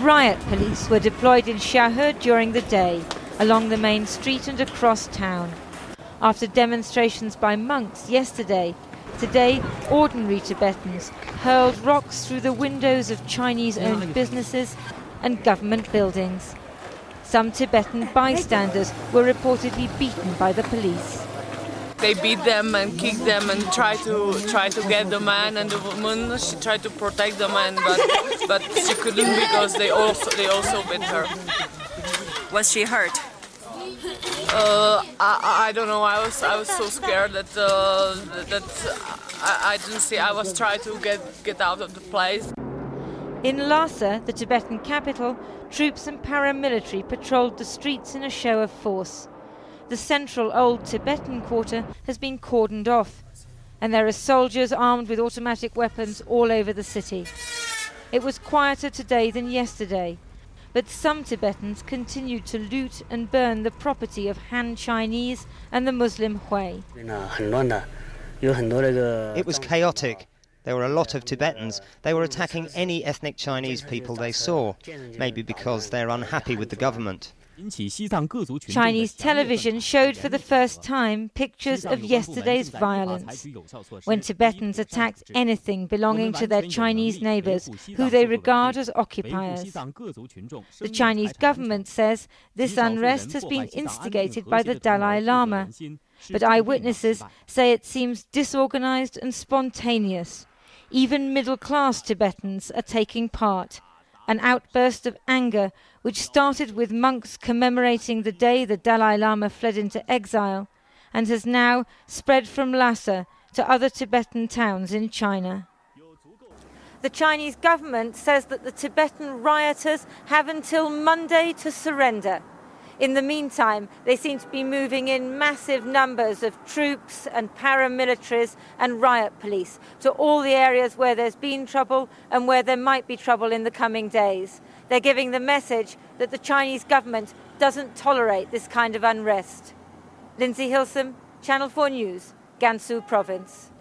Riot police were deployed in Xiahe during the day, along the main street and across town. After demonstrations by monks yesterday, today ordinary Tibetans hurled rocks through the windows of Chinese-owned businesses and government buildings. Some Tibetan bystanders were reportedly beaten by the police. They beat them and kicked them and tried to get the man and the woman. She tried to protect the man, but she couldn't because they also beat her. Was she hurt? I don't know. I was so scared that I didn't see. I was trying to get out of the place. In Lhasa, the Tibetan capital, troops and paramilitary patrolled the streets in a show of force. The central old Tibetan quarter has been cordoned off, and there are soldiers armed with automatic weapons all over the city. It was quieter today than yesterday, but some Tibetans continued to loot and burn the property of Han Chinese and the Muslim Hui. It was chaotic. There were a lot of Tibetans. They were attacking any ethnic Chinese people they saw, maybe because they're unhappy with the government. Chinese television showed for the first time pictures of yesterday's violence, when Tibetans attacked anything belonging to their Chinese neighbours, who they regard as occupiers. The Chinese government says this unrest has been instigated by the Dalai Lama, but eyewitnesses say it seems disorganised and spontaneous. Even middle-class Tibetans are taking part. An outburst of anger which started with monks commemorating the day the Dalai Lama fled into exile and has now spread from Lhasa to other Tibetan towns in China. The Chinese government says that the Tibetan rioters have until Monday to surrender. In the meantime, they seem to be moving in massive numbers of troops and paramilitaries and riot police to all the areas where there's been trouble and where there might be trouble in the coming days. They're giving the message that the Chinese government doesn't tolerate this kind of unrest. Lindsay Hilsum, Channel 4 News, Gansu Province.